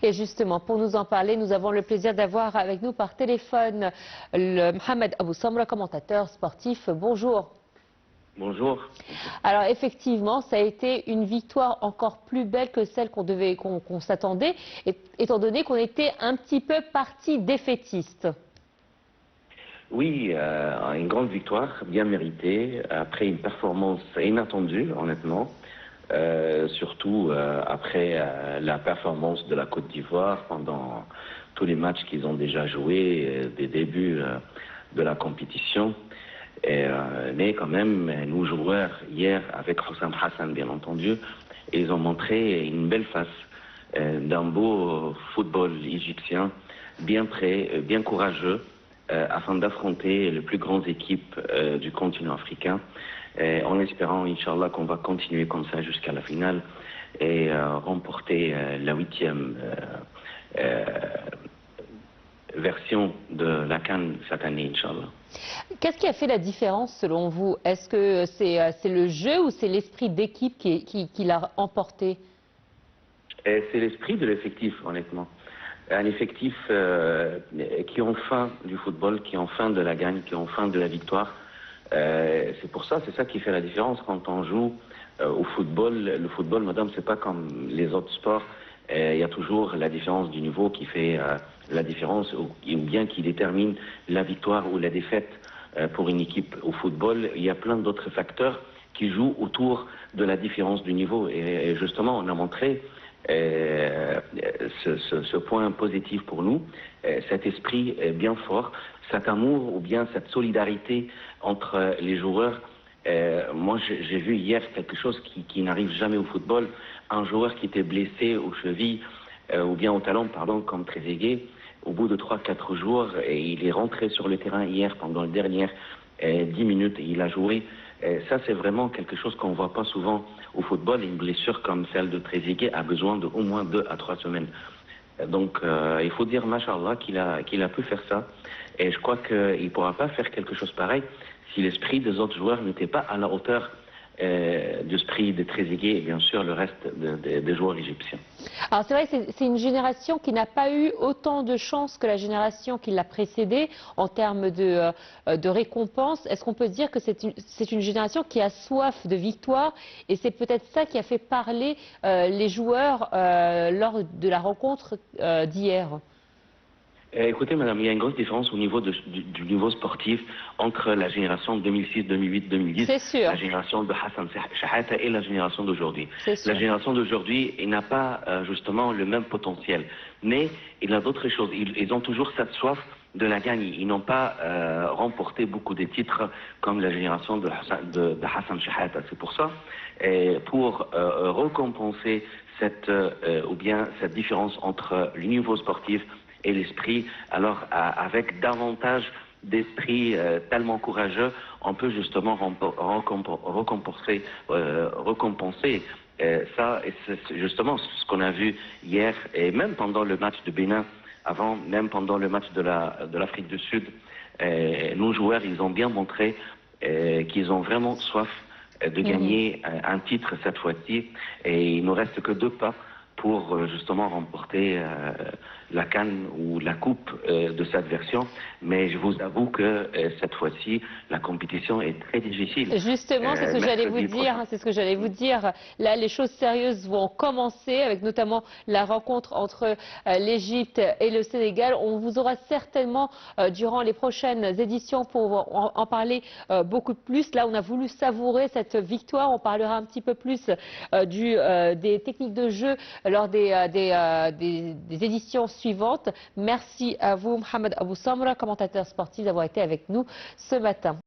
Et justement, pour nous en parler, nous avons le plaisir d'avoir avec nous par téléphone le Mohamed Abou Samra, commentateur sportif. Bonjour. Bonjour. Alors effectivement, ça a été une victoire encore plus belle que celle qu'on s'attendait, étant donné qu'on était un petit peu parti défaitiste. Oui, une grande victoire, bien méritée, après une performance inattendue, honnêtement. Surtout après la performance de la Côte d'Ivoire pendant tous les matchs qu'ils ont déjà joués des débuts de la compétition. Mais quand même, nos joueurs, hier, avec Hossam Hassan, bien entendu, ils ont montré une belle face d'un beau football égyptien, bien prêt, bien courageux, afin d'affronter les plus grandes équipes du continent africain, en espérant, Inch'Allah, qu'on va continuer comme ça jusqu'à la finale et remporter la 8e version de la CAN cette année, Inch'Allah. Qu'est-ce qui a fait la différence selon vous? Est-ce que c'est le jeu ou c'est l'esprit d'équipe qui l'a emporté? C'est l'esprit de l'effectif, honnêtement. Un effectif qui ont faim du football, qui ont faim de la gagne, qui ont faim de la victoire. C'est pour ça, c'est ça qui fait la différence quand on joue au football. Le football, madame, c'est pas comme les autres sports. Il y a toujours la différence du niveau qui fait la différence ou bien qui détermine la victoire ou la défaite pour une équipe au football. Il y a plein d'autres facteurs qui jouent autour de la différence du niveau. Et justement, on a montré ce point positif pour nous, cet esprit bien fort, cet amour ou bien cette solidarité entre les joueurs. Moi, j'ai vu hier quelque chose qui n'arrive jamais au football. Un joueur qui était blessé aux chevilles ou bien au talon, pardon, comme Trezeguet, au bout de 3-4 jours, et il est rentré sur le terrain hier pendant les dernières 10 minutes et il a joué. Ça, c'est vraiment quelque chose qu'on ne voit pas souvent au football. Une blessure comme celle de Trezeguet a besoin de au moins 2 à 3 semaines. Donc, il faut dire, machallah, qu'il a pu faire ça. Et je crois qu'il ne pourra pas faire quelque chose pareil si l'esprit des autres joueurs n'était pas à la hauteur du esprit de Trezeguet et bien sûr le reste des joueurs égyptiens. Alors c'est vrai que c'est une génération qui n'a pas eu autant de chance que la génération qui l'a précédée en termes de récompenses. Est-ce qu'on peut dire que c'est une génération qui a soif de victoire et c'est peut-être ça qui a fait parler les joueurs lors de la rencontre d'hier? Écoutez, madame, il y a une grosse différence au niveau du niveau sportif entre la génération 2006, 2008, 2010, la génération de Hassan Shahata et la génération d'aujourd'hui. La génération d'aujourd'hui n'a pas justement le même potentiel, mais il y a d'autres choses. Ils ont toujours cette soif de la gagne. Ils n'ont pas remporté beaucoup de titres comme la génération de Hassan Shahata. C'est pour ça, pour récompenser cette différence entre le niveau sportif et l'esprit, alors avec davantage d'esprit tellement courageux, on peut justement récompenser ça, et c'est justement ce qu'on a vu hier, et même pendant le match de Bénin, même pendant le match de l'Afrique du Sud, nos joueurs, ils ont bien montré qu'ils ont vraiment soif de gagner un titre cette fois-ci, et il ne reste que 2 pas pour justement remporter la CAN ou la coupe de cette version. Mais je vous avoue que cette fois-ci, la compétition est très difficile. Justement, c'est ce que j'allais vous dire. C'est ce que j'allais vous dire. Là, les choses sérieuses vont commencer, avec notamment la rencontre entre l'Égypte et le Sénégal. On vous aura certainement, durant les prochaines éditions, pour en parler beaucoup plus. Là, on a voulu savourer cette victoire. On parlera un petit peu plus des techniques de jeu lors des éditions suivantes. Merci à vous, Mohamed Abou Samra, commentateur sportif, d'avoir été avec nous ce matin.